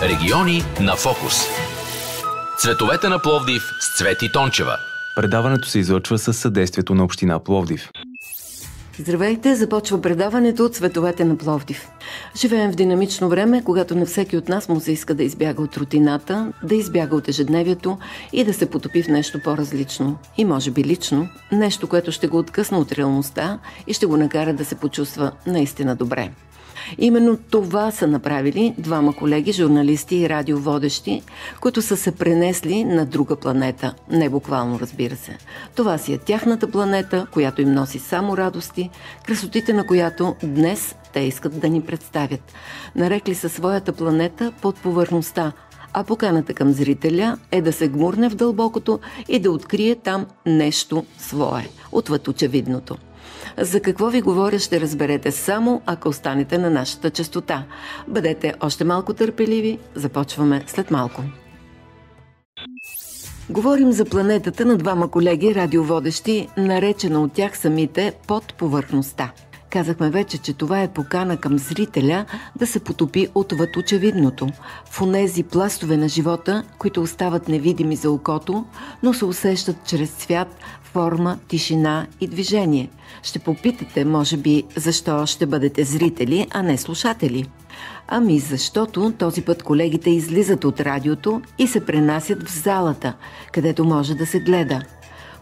Региони на фокус. Цветовете на Пловдив с Цвети Тончева. Предаването се излъчва със съдействието на община Пловдив. Здравейте, започва предаването от Цветовете на Пловдив. Живеем в динамично време, когато на всеки от нас му се иска да избяга от рутината, да избяга от ежедневието и да се потопи в нещо по-различно. И може би лично, нещо, което ще го откъсне от реалността и ще го накара да се почувства наистина добре. Именно това са направили двама колеги, журналисти и радиоводещи, които са се пренесли на друга планета. Не буквално, разбира се. Това си е тяхната планета, която им носи само радости, красотите на която днес те искат да ни представят. Нарекли са своята планета под повърхността, а поканата към зрителя е да се гмурне в дълбокото и да открие там нещо свое, отвъд очевидното. За какво ви говоря, ще разберете само ако останете на нашата честота. Бъдете още малко търпеливи, започваме след малко. Говорим за планетата на двама колеги радиоводещи, наречена от тях самите под повърхността. Казахме вече, че това е покана към зрителя да се потопи отвъд очевидното, в онези пластове на живота, които остават невидими за окото, но се усещат чрез цвят, форма, тишина и движение. Ще попитате, може би, защо ще бъдете зрители, а не слушатели. Ами защото този път колегите излизат от радиото и се пренасят в залата, където може да се гледа.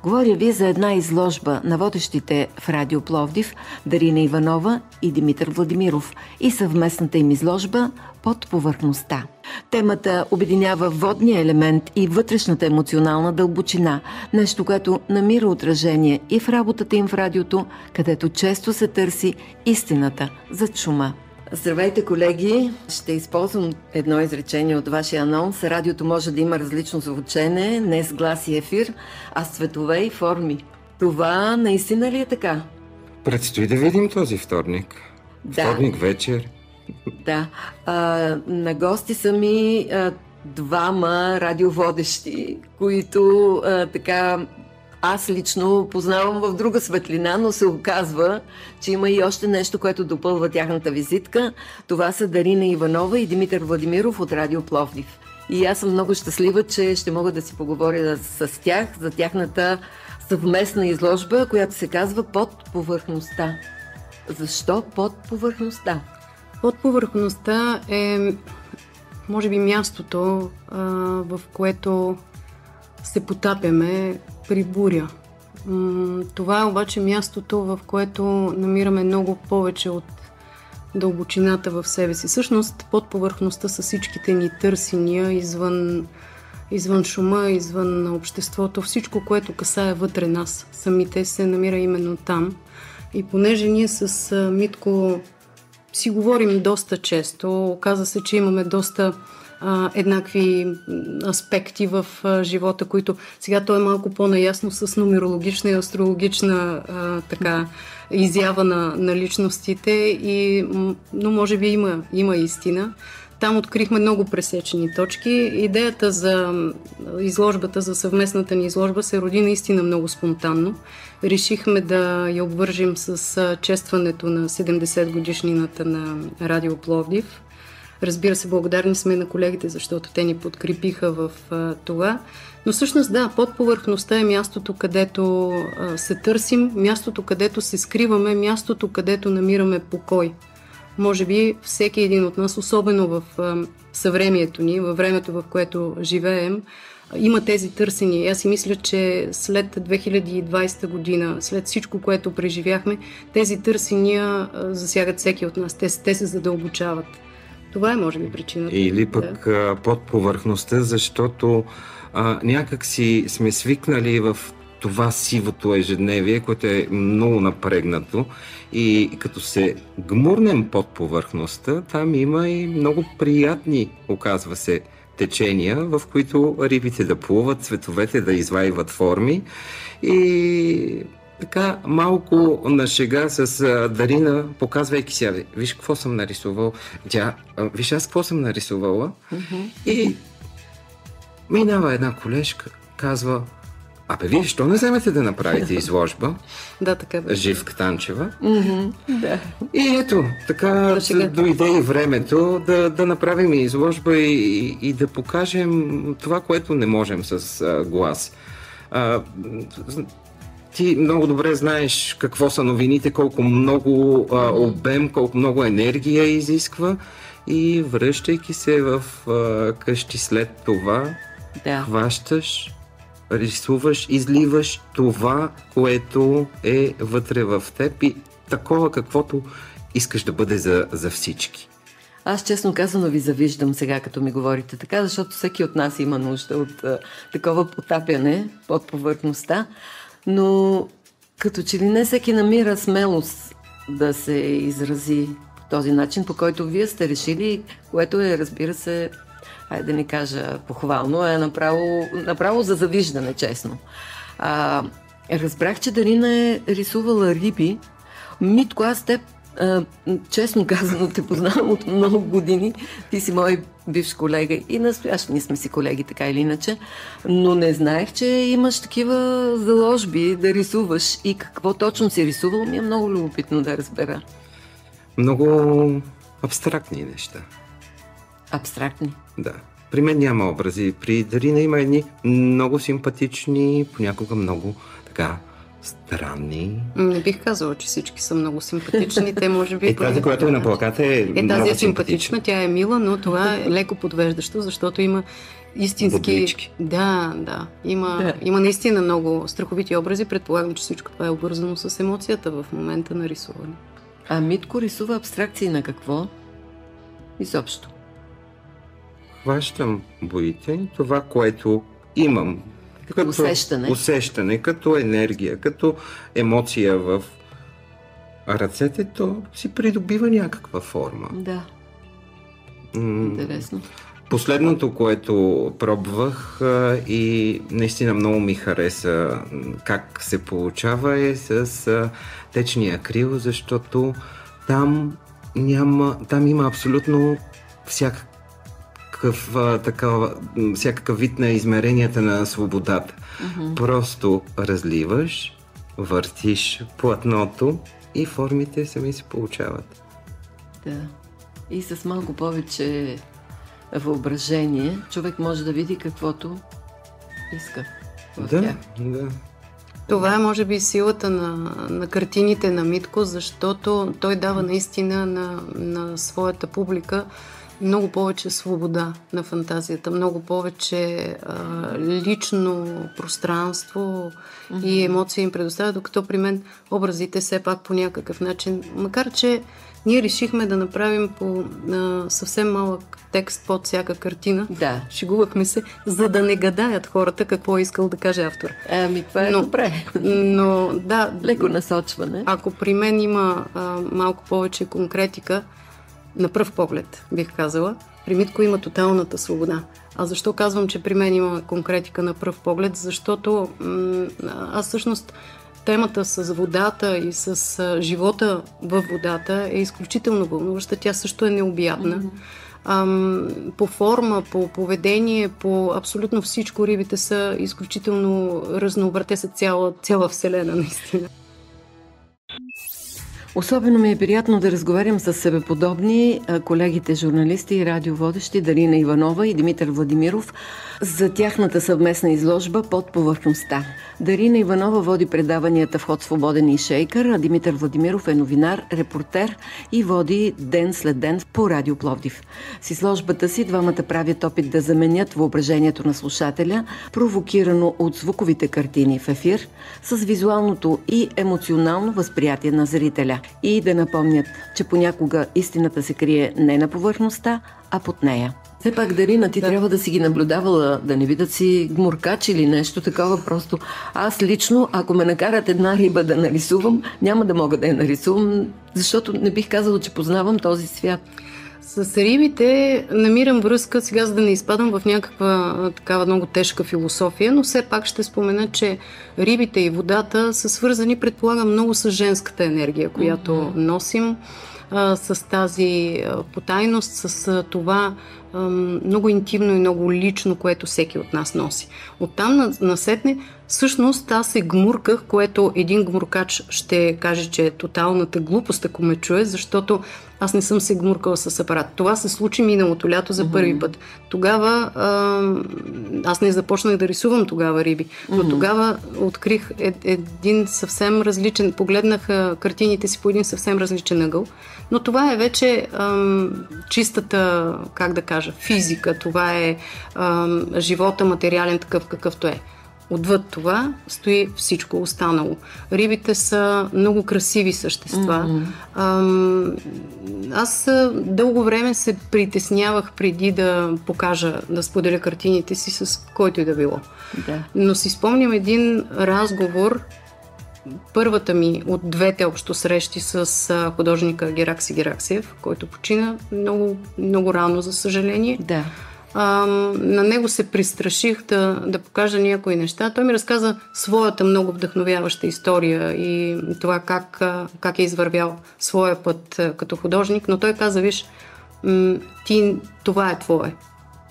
Говоря ви за една изложба на водещите в Радио Пловдив Дарина Иванова и Димитър Владимиров и съвместната им изложба под повърхността. Темата обединява водния елемент и вътрешната емоционална дълбочина, нещо, което намира отражение и в работата им в радиото, където често се търси истината зад шума. Здравейте, колеги! Ще използвам едно изречение от вашия анонс. Радиото може да има различно звучене, не с глас и ефир, а с цветове и форми. Това наистина ли е така? Предстои да видим този вторник. Да. Вторник вечер. Да. На гости са ми двама радиоводещи, които така... Аз лично познавам в друга светлина, но се оказва, че има и още нещо, което допълва тяхната визитка. Това са Дарина Иванова и Димитър Владимиров от Радио Пловдив. И аз съм много щастлива, че ще мога да си поговоря с тях за тяхната съвместна изложба, която се казва Под повърхността. Защо под повърхността? Под повърхността е, може би, мястото, в което се потапяме при буря. Това е обаче мястото, в което намираме много повече от дълбочината в себе си. Всъщност, под повърхността са всичките ни търсения извън шума, извън обществото. Всичко, което касае вътре нас, самите, се намира именно там. И понеже ние с Митко си говорим доста често, оказа се, че имаме доста еднакви аспекти в живота, които сега той е малко по-наясно с нумерологична и астрологична изява на личностите, но може би има истина. Там открихме много пресечени точки. Идеята за изложбата, за съвместната ни изложба се роди наистина много спонтанно. Решихме да я обвържим с честването на 70 годишнината на Радио Пловдив. Разбира се, благодарни сме на колегите, защото те ни подкрепиха в това. Но всъщност да, под повърхността е мястото, където се търсим, мястото, където се скриваме, мястото, където намираме покой. Може би всеки един от нас, особено в съвремието ни, във времето, в което живеем, има тези търсения. Аз си мисля, че след 2020 година, след всичко, което преживяхме, тези търсения засягат всеки от нас. Те се задълбочават. Това е, може би, причината. Или пък под повърхността, защото някак си сме свикнали в това сивото ежедневие, което е много напрегнато, и като се гмурнем под повърхността, там има и много приятни, оказва се, течения, в които рибите да плуват, цветовете да извайват форми и така малко на шега с Дарина, показвайки сега, виж какво съм нарисувал, виж аз какво съм нарисувала, и минава една колежка, казва: Абе, вие, що не вземете да направите изложба? Да, така бе. Живка Танчева. Да. И ето, така дойде и времето да направим изложба и да покажем това, което не можем с глас. Ти много добре знаеш какво са новините, колко много обем, колко много енергия изисква и връщайки се в къщи след това, хващаш, рисуваш, изливаш това, което е вътре в теб и такова, каквото искаш да бъде за всички. Аз честно казано ви завиждам сега, като ми говорите така, защото всеки от нас има нужда от такова потапяне под повърхността, но като че ли не всеки намира смелост да се изрази по този начин, по който вие сте решили, което е, разбира се, да не кажа похвално, е направо за завиждане, честно. Разбрах, че Дарина е рисувала риби. Митко, аз теб, честно казано, те познавам от много години. Ти си мой бивш колега и настоящ, ние сме си колеги, така или иначе. Но не знаех, че имаш такива заложби да рисуваш и какво точно си рисувал. Ми е много любопитно да разбера. Много абстрактни неща. Абстрактни? Да. При мен няма образи. При Дарина има едни много симпатични, понякога много така странни. Не бих казала, че всички са много симпатични. Те може би... Тази, която е на плаката, е много тази е симпатична, тя е мила, но това е леко подвеждащо, защото има истински... Бодлички. Да. Има наистина много страховити образи. Предполагам, че всичко това е обвързано с емоцията в момента на рисуване. А Митко рисува абстракции на какво? Изобщо. Хващам боите, това, което имам. Като усещане, като енергия, като емоция в ръцете, то си придобива някаква форма. Да. Интересно. Последното, което пробвах и наистина много ми хареса как се получава, е с течния акрил, защото там има абсолютно всякакъв вид на измеренията на свободата. Просто разливаш, въртиш платното и формите сами се получават. Да. И с малко повече въображение човек може да види каквото иска в тях. Да. Това е, може би, силата на картините на Митко, защото той дава наистина на своята публика много повече свобода на фантазията, много повече лично пространство и емоции им предоставя, докато при мен образите все пак по някакъв начин, макар че ние решихме да направим по съвсем малък текст под всяка картина. Да. Шегувахме се, за да не гадаят хората какво е искал да каже автор. Това е добре. Но да. Леко насочване. Ако при мен има малко повече конкретика, на пръв поглед, бих казала, при Митко има тоталната свобода. А защо казвам, че при мен има конкретика на пръв поглед? Защото аз всъщност темата с водата и с живота във водата е изключително вълнуваща. Тя също е необятна. По форма, по поведение, по абсолютно всичко рибите са изключително разнообразни. Те са цяла вселена, наистина. Особено ми е приятно да разговарям с себеподобни колегите журналисти и радиоводещи Дарина Иванова и Димитър Владимиров за тяхната съвместна изложба "Под повърхността". Дарина Иванова води предаванията "Вход свободен" и "Шейкър", а Димитър Владимиров е новинар, репортер и води "Ден след ден" по Радио Пловдив. С изложбата си двамата правят опит да заменят въображението на слушателя, провокирано от звуковите картини в ефир, с визуалното и емоционално възприятие на зрителя. И да напомнят, че понякога истината се крие не на повърхността, а под нея. Все пак, Дарина, ти трябва да си ги наблюдавала, да не видят си гмуркач или нещо такова. Просто аз лично, ако ме накарат една риба да нарисувам, няма да мога да я нарисувам, защото не бих казала, че познавам този свят. С рибите намирам връзка, сега за да не изпадам в някаква такава много тежка философия, но все пак ще спомена, че рибите и водата са свързани, предполагам, много с женската енергия, която носим, с тази потайност, с това много интимно и много лично, което всеки от нас носи. Оттам насетне, всъщност аз се гмурках, което един гмуркач ще каже, че е тоталната глупост, ако ме чуе, защото аз не съм се гмуркала с апарат. Това се случи миналото лято за първи път. Тогава аз не започнах да рисувам тогава риби, но тогава открих един съвсем различен, погледнах картините си по един съвсем различен ъгъл, но това е вече чистата, как да кажа, физика, това е живота материален такъв какъвто е. Отвъд това стои всичко останало. Рибите са много красиви същества. Аз дълго време се притеснявах преди да покажа, да споделя картините си с който и да било. Да. Но си спомням един разговор, първата ми от двете общо срещи с художника Геракси Гераксиев, който почина много, много рано, за съжаление. Да. На него се пристраших да покажа някои неща. Той ми разказа своята много вдъхновяваща история и това как е извървял своя път като художник, но той каза, виж, това е твое.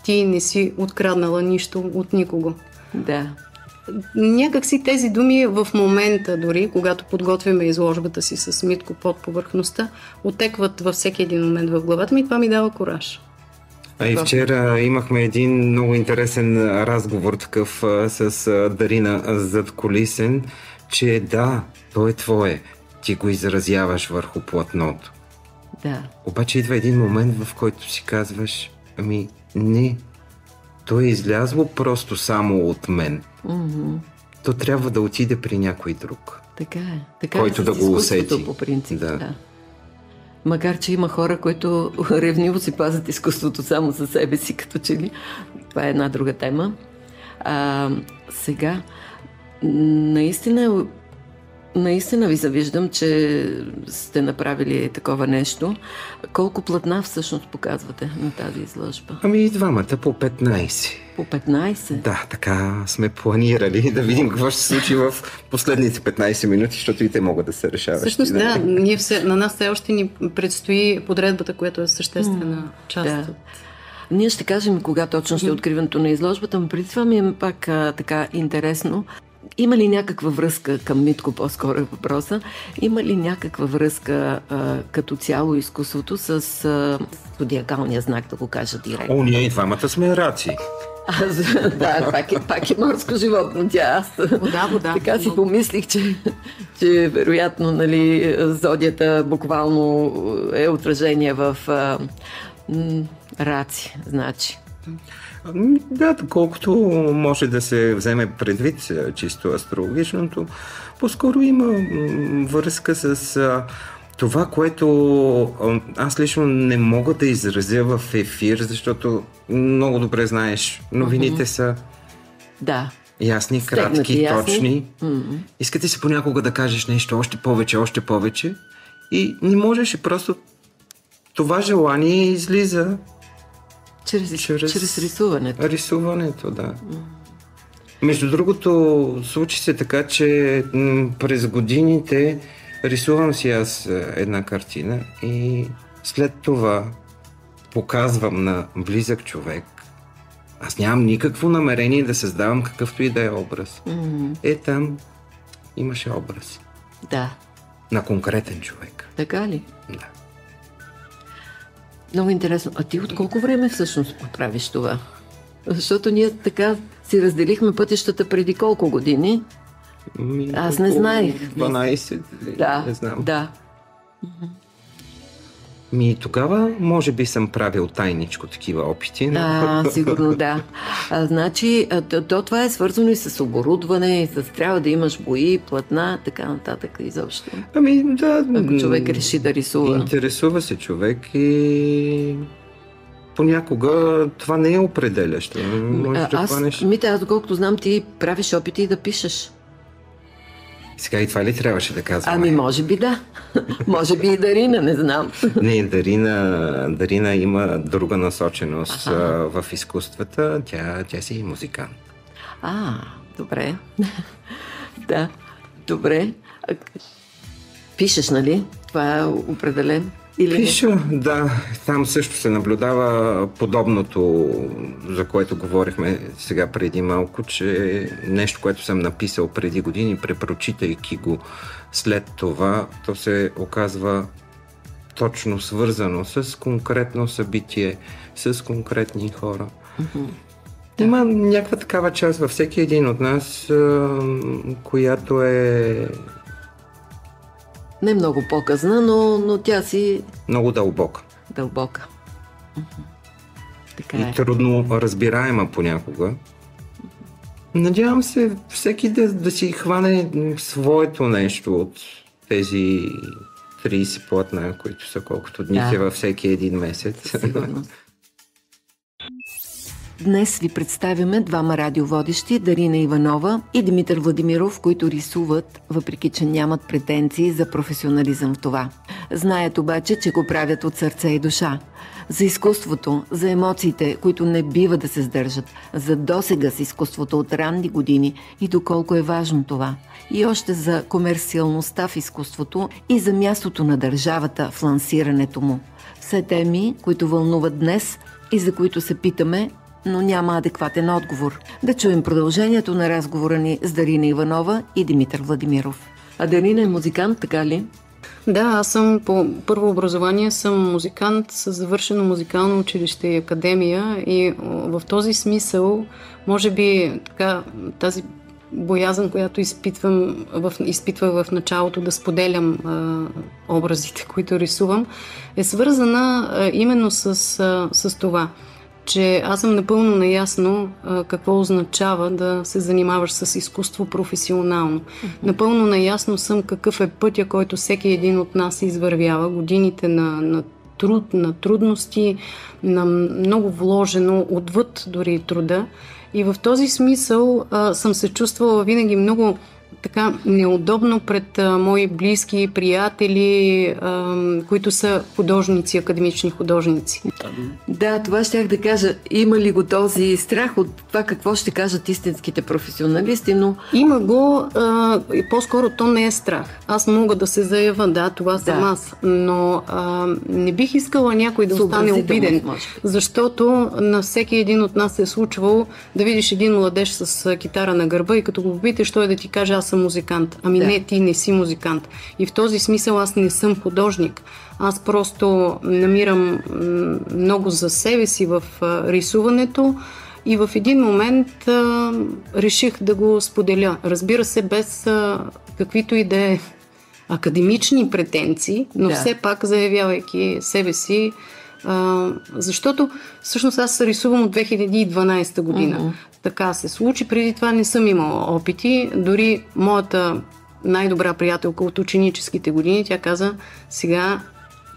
Ти не си откраднала нищо от никого. Да. Някак си тези думи в момента дори, когато подготвяме изложбата си с Митко под повърхността, отекват във всеки един момент в главата ми и това ми дава кураж. А и вчера имахме един много интересен разговор такъв с Дарина задкулисен, че да, то е твое. Ти го изразяваш върху платното. Да. Обаче идва един момент, в който си казваш, не, то е излязло просто само от мен. То трябва да отиде при някой друг. Така е. Така който да го усети. По принцип, да. Макар че има хора, които ревниво си пазят изкуството само за себе си, като че ли. Това е една друга тема. Сега, наистина ви завиждам, че сте направили такова нещо. Колко платна всъщност показвате на тази изложба? И двамата по 15. По 15? Да, така сме планирали да видим какво ще се случи в последните 15 минути, защото и те могат да се решават. Всъщност да, на нас все още ни предстои подредбата, която е съществена част от... Ние ще кажем кога точно ще е откриването на изложбата, но преди това ми е пак така интересно. Има ли някаква връзка, към Митко по-скоро е въпроса, има ли някаква връзка като цяло изкуството с зодиакалния знак, да го кажа директно? Ние и двамата сме раци. Да, пак е морско животно тя. Вода. Така си помислих, че вероятно, нали, зодията буквално е отражение в раци, значи. Да, доколкото може да се вземе предвид чисто астрологичното, по-скоро има връзка с това, което аз лично не мога да изразя в ефир, защото много добре знаеш, новините са ясни, кратки, точни. Искате си понякога да кажеш нещо още повече и не можеш и просто това желание излиза чрез рисуването. Рисуването, да. Между другото, случи се така, че през годините рисувам си аз една картина и след това показвам на близък човек. Аз нямам никакво намерение да създавам какъвто и да е образ. Там имаше образ. Да. На конкретен човек. Така ли? Да. Много интересно. А ти от колко време всъщност правиш това? Защото ние така си разделихме пътищата преди колко години? Аз не знаех. 12, не знам. Да. Тогава може би съм правил тайничко такива опити. Сигурно да. Значи, това е свързано и с оборудване, и с трябва да имаш бои, платна, така нататък изобщо. Да. Ако човек реши да рисува. Интересува се човек и понякога това не е определящо. Аз доколкото знам, ти правиш опити да пишеш. Сега и това ли трябваше да казваме? Може би да. Може би и Дарина, не знам. Не, Дарина има друга насоченост в изкуствата. Тя си и музикант. Добре. Да, добре. Пишеш, нали? Това е определен. Или Пиша, да. Там също се наблюдава подобното, за което говорихме сега преди малко, че нещо, което съм написал преди години, препрочитайки го след това, то се оказва точно свързано с конкретно събитие, с конкретни хора. Има някаква такава част във всеки един от нас, която е не много показна, но тя си много дълбока. Дълбока. Така и е. трудно разбираема понякога. Надявам се всеки да си хване своето нещо от тези 30 платна, които са колкото дни във всеки един месец. Сигурно. Днес ви представяме двама радиоводещи, Дарина Иванова и Димитър Владимиров, които рисуват, въпреки че нямат претенции за професионализъм в това. Знаят обаче, че го правят от сърце и душа. За изкуството, за емоциите, които не бива да се сдържат, за досега с изкуството от ранни години и доколко е важно това. И още за комерциалността в изкуството и за мястото на държавата в лансирането му. Все теми, които вълнуват днес и за които се питаме, но няма адекватен отговор. Да чуем продължението на разговора ни с Дарина Иванова и Димитър Владимиров. А Дарина е музикант, така ли? Да, аз съм по първо образование съм музикант с завършено музикално училище и академия и в този смисъл, може би така, тази боязън, която изпитвах в началото да споделям образите, които рисувам, е свързана именно с това, че аз съм напълно наясно какво означава да се занимаваш с изкуство професионално. Напълно наясно съм какъв е пътя, който всеки един от нас извървява, годините на труд, на трудности, на много вложено, отвъд дори труда. И в този смисъл съм се чувствала винаги много така неудобно пред мои близки, приятели, които са художници, академични художници. Да, това щях да кажа. Има ли го този страх от това какво ще кажат истинските професионалисти, но... Има го, и по-скоро то не е страх. Аз мога да се заявя, да, това съм аз, но не бих искала някой да остане обиден, защото на всеки един от нас се е случвало да видиш един младеж с китара на гърба и като го попиташ, той да ти каже, аз съм музикант. Ами не, ти не си музикант. И в този смисъл аз не съм художник. Аз просто намирам много за себе си в рисуването и в един момент реших да го споделя. Разбира се, без каквито и да е академични претенции, но все пак заявявайки себе си, защото всъщност аз рисувам от 2012 година. Така се случи. Преди това не съм имала опити. Дори моята най-добра приятелка от ученическите години, тя каза, сега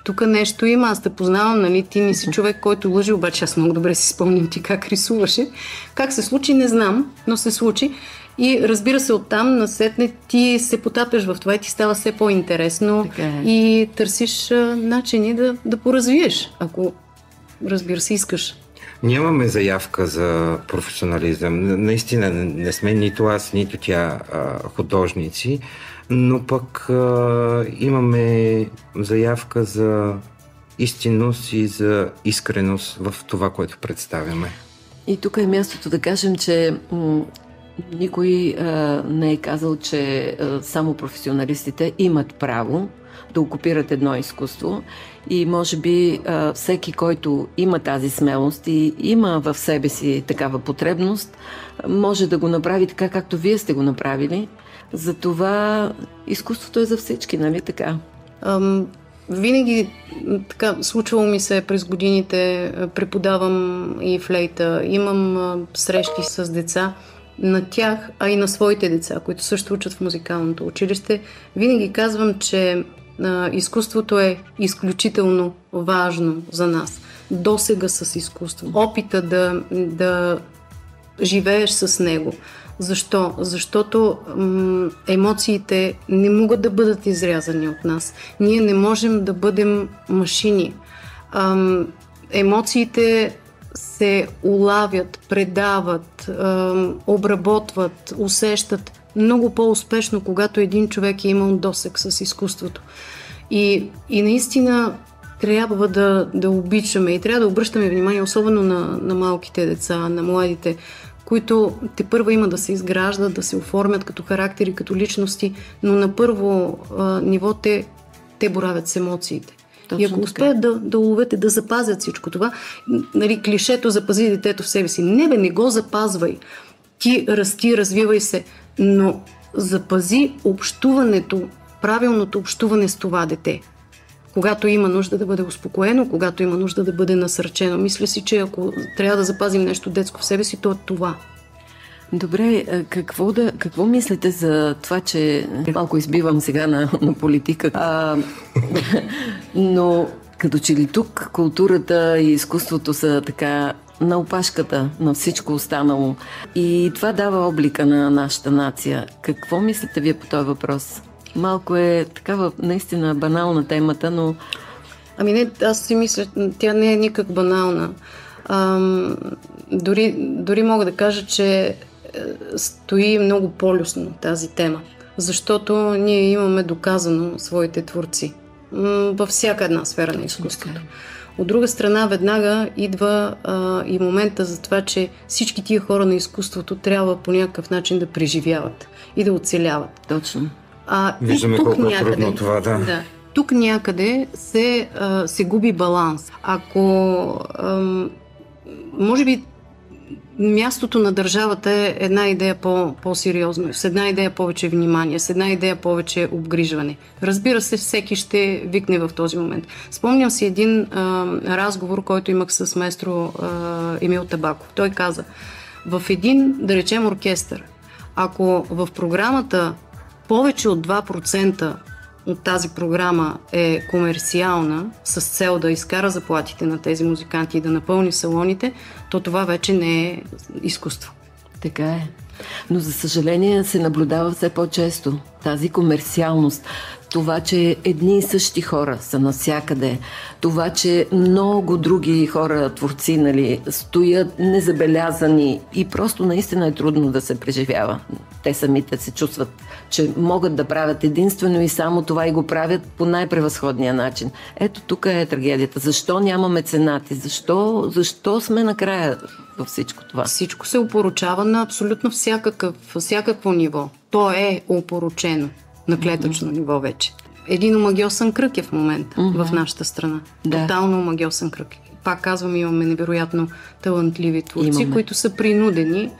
тук нещо има, аз те познавам, нали, ти не си човек, който лъжи, обаче аз много добре си спомням ти как рисуваше. Как се случи, не знам, но се случи. И разбира се, оттам насетне ти се потапяш в това и ти става все по-интересно и търсиш начини да поразвиеш, ако разбира се искаш. Нямаме заявка за професионализъм. Наистина не сме нито аз, нито тя художници, но пък имаме заявка за истинност и за искреност в това, което представяме. И тук е мястото да кажем, че никой не е казал, че само професионалистите имат право да окупират едно изкуство и може би всеки, който има тази смелост и има в себе си такава потребност, може да го направи така, както вие сте го направили. Затова изкуството е за всички, нали така? Винаги така случвало ми се през годините, преподавам и флейта, имам срещи с деца, на тях, а и на своите деца, които също учат в музикалното училище. Винаги казвам, че изкуството е изключително важно за нас. Досега с изкуство. Опита да живееш с него. Защо? Защото емоциите не могат да бъдат изрязани от нас. Ние не можем да бъдем машини. Емоциите се улавят, предават, обработват, усещат много по-успешно, когато един човек е имал досег с изкуството. И наистина трябва да обичаме и трябва да обръщаме внимание, особено на малките деца, на младите, които тепърва има да се изграждат, да се оформят като характери, като личности, но на първо ниво те боравят с емоциите. Точно и ако успеят да уловят и да запазят всичко това, нали, клишето запази детето в себе си. Не го запазвай. Ти расти, развивай се, но запази общуването, правилното общуване с това дете. Когато има нужда да бъде успокоено, когато има нужда да бъде насърчено. Мисля си, че ако трябва да запазим нещо детско в себе си, то е това. Добре, какво мислите за това, че малко избивам сега на политика, но като че ли тук културата и изкуството са така на опашката на всичко останало и това дава облика на нашата нация. Какво мислите вие по този въпрос? Малко е такава наистина банална темата, но... Ами не, аз си мисля, тя не е никак банална. Дори мога да кажа, че стои много полюсно тази тема, защото ние имаме доказано своите творци във всяка една сфера на изкуството. От друга страна, веднага идва и момента за това, че всички тия хора на изкуството трябва по някакъв начин да преживяват и да оцеляват. Точно. Виждаме колко е трудно това, да. Тук някъде се губи баланс. Ако може би мястото на държавата е една идея по-сериозно, с една идея повече внимание, с една идея повече обгрижване. Разбира се, всеки ще викне в този момент. Спомням си един разговор, който имах с маестро Емил Табаков. Той каза, в един, да речем, оркестър, ако в програмата повече от 2% от тази програма е комерциална, с цел да изкара заплатите на тези музиканти и да напълни салоните, то това вече не е изкуство. Така е. Но за съжаление се наблюдава все по-често тази комерциалност. Това, че едни и същи хора са навсякъде. Това, че много други хора, творци, нали, стоят незабелязани и просто наистина е трудно да се преживява. Те самите се чувстват, че могат да правят единствено и само това и го правят по най-превъзходния начин. Ето тук е трагедията. Защо нямаме меценати? Защо сме накрая във всичко това? Всичко се опоручава на абсолютно всякакво ниво. То е опоручено на клетъчно ниво вече. Един омагьосан кръг е в момента в нашата страна. Да. Тотално омагьосан кръг. Пак казвам, имаме невероятно талантливи творци, които са принудени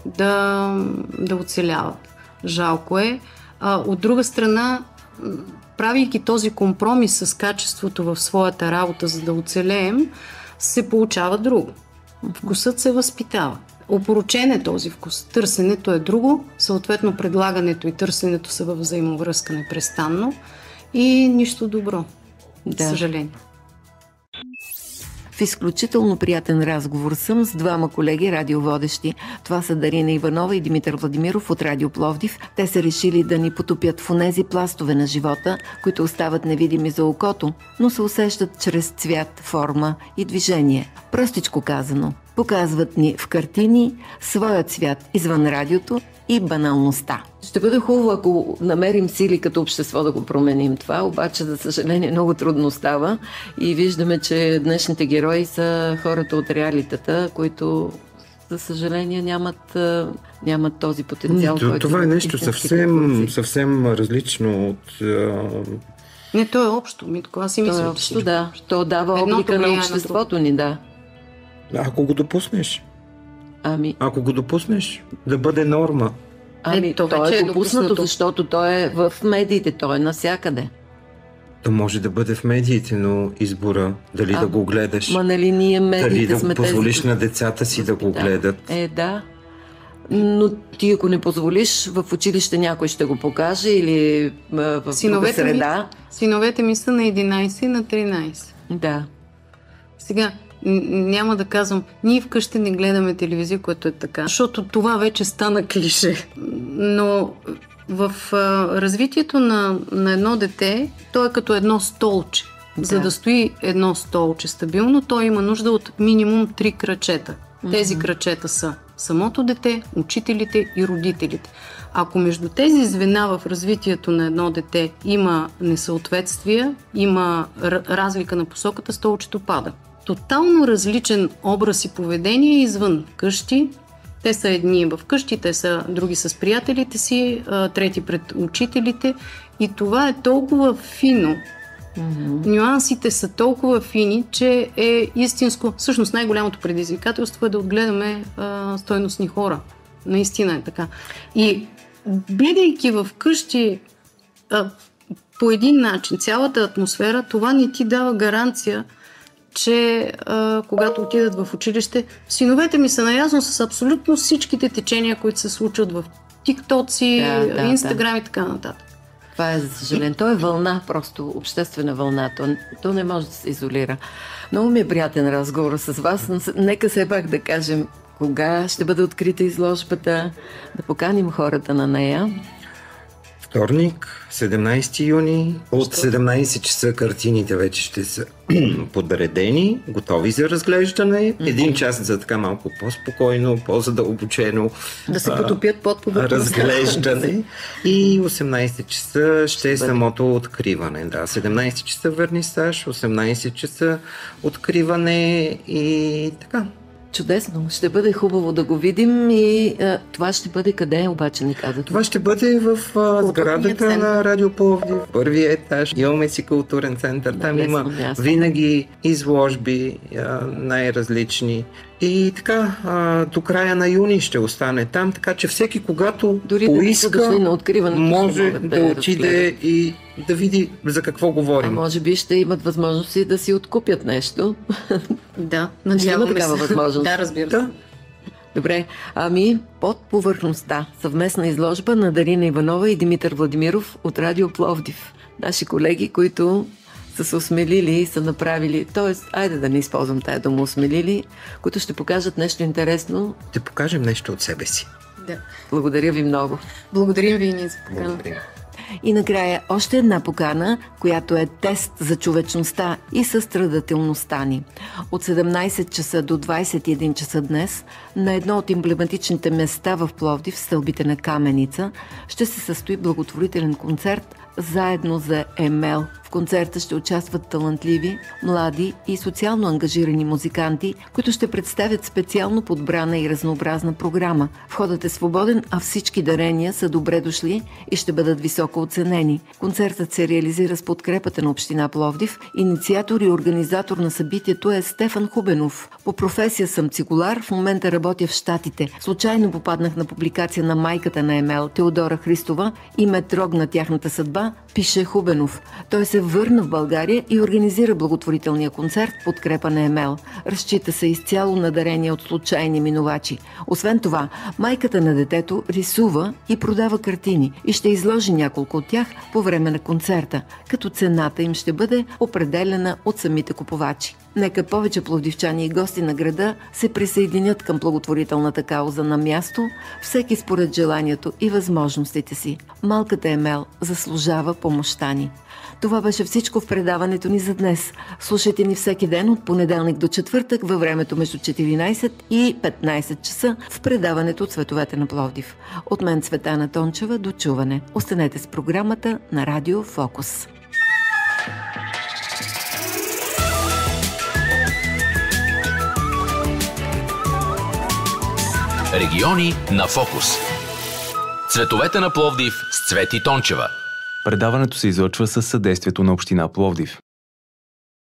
да оцеляват. Жалко е. От друга страна, правейки този компромис с качеството в своята работа, за да оцелеем, се получава друго. Вкусът се възпитава. Опорочен е този вкус. Търсенето е друго, съответно предлагането и търсенето са във взаимовръзка непрестанно и нищо добро, за съжаление. В изключително приятен разговор съм с двама колеги радиоводещи. Това са Дарина Иванова и Димитър Владимиров от Радио Пловдив. Те са решили да ни потопят в онези пластове на живота, които остават невидими за окото, но се усещат чрез цвят, форма и движение. Простичко казано, показват ни в картини своя цвят извън радиото и баналността. Ще бъде хубаво, ако намерим сили като общество да го променим това, обаче, за съжаление, много трудно става и виждаме, че днешните герои са хората от реалитета, които, за съжаление, нямат този потенциал. Това е нещо съвсем различно от... Не, то е общо, Митко, аз си мисля. Общо, да. То дава облика на обществото ни, да. Ако го допуснеш. Ако го допуснеш, да бъде норма. То е допуснато, защото то е в медиите, то е навсякъде. То може да бъде в медиите, но избора дали да го гледаш, нали ние медиите дали да позволиш на децата си да го гледат. Да. Но ти, ако не позволиш, в училище някой ще го покаже или в друга среда. Синовете ми са на 11 и на 13. Да. Сега, няма да казвам, ние вкъщи не гледаме телевизия, което е така, защото това вече стана клише. Но в развитието на едно дете, то е като едно столче. Да. За да стои едно столче стабилно, то има нужда от минимум 3 крачета. Тези крачета са самото дете, учителите и родителите. Ако между тези звена в развитието на едно дете има несъответствие, има разлика на посоката, столчето пада. Тотално различен образ и поведение извън къщи. Те са едни в къщи, те са други с приятелите си, трети пред учителите. И това е толкова фино. Нюансите са толкова фини, че е истинско. Всъщност най-голямото предизвикателство е да отгледаме стойностни хора. Наистина е така. И бидейки в къщи по един начин, цялата атмосфера, това не ти дава гаранция, че когато отидат в училище, синовете ми са наясно с абсолютно всичките течения, които се случват в тиктоци, инстаграм и така нататък. Това е, за съжаление. То е вълна, просто обществена вълна. То не може да се изолира. Много ми е приятен разговор с вас, но нека все пак да кажем кога ще бъде открита изложбата, да поканим хората на нея. Вторник, 17 юни, от 17 часа картините вече ще са подредени, готови за разглеждане. Един час за така малко по-спокойно, по-задълбочено да се потопят под повърхността. Разглеждане. И 18 часа ще е самото откриване. Да, 17 часа вернисаж, 18 часа откриване и така. Чудесно. Ще бъде хубаво да го видим и това ще бъде къде обаче ни казвате? Това ще бъде в сградата на Радио Пловдив, първия етаж. Имаме си културен център. Там има винаги изложби най-различни. И така, до края на юни ще остане там, така че всеки, когато дори поиска, на откриването, може да отиде и да види за какво говорим. А може би ще имат възможности да си откупят нещо. Да, надяваме се. Такава възможност. Да, разбира се. Да. Добре, под повърхността. Съвместна изложба на Дарина Иванова и Димитър Владимиров от Радио Пловдив. Наши колеги, които са се осмелили и са направили, т.е. айде да не използвам тая дума осмелили, които ще покажат нещо интересно. Ще покажем нещо от себе си. Да. Благодаря ви много. Благодарим ви и ние за покана. И накрая още една покана, която е тест за човечността и състрадателността ни. От 17 часа до 21 часа днес на едно от емблематичните места в Пловдив, стълбите на Каменица, ще се състои благотворителен концерт заедно за Емел. В концерта ще участват талантливи, млади и социално ангажирани музиканти, които ще представят специално подбрана и разнообразна програма. Входът е свободен, а всички дарения са добре дошли и ще бъдат високо оценени. Концертът се реализира с подкрепата на община Пловдив. Инициатор и организатор на събитието е Стефан Хубенов. По професия съм цигулар, в момента работя в Щатите. Случайно попаднах на публикация на майката на Емел, Теодора Христова, и ме трогна тяхната съдба, пише Хубенов. Той се върна в България и организира благотворителния концерт в подкрепа на Емел. Разчита се изцяло на дарения от случайни минувачи. Освен това, майката на детето рисува и продава картини и ще изложи няколко от тях по време на концерта, като цената им ще бъде определена от самите купувачи. Нека повече пловдивчани и гости на града се присъединят към благотворителната кауза на място, всеки според желанието и възможностите си. Малката Емел заслужава помощта ни. Това беше всичко в предаването ни за днес. Слушайте ни всеки ден от понеделник до четвъртък във времето между 14 и 15 часа в предаването Цветовете на Пловдив. От мен Цветана Тончева, до чуване. Останете с програмата на Радио Фокус. Региони на Фокус. Цветовете на Пловдив с Цвети Тончева. Предаването се излъчва със съдействието на община Пловдив.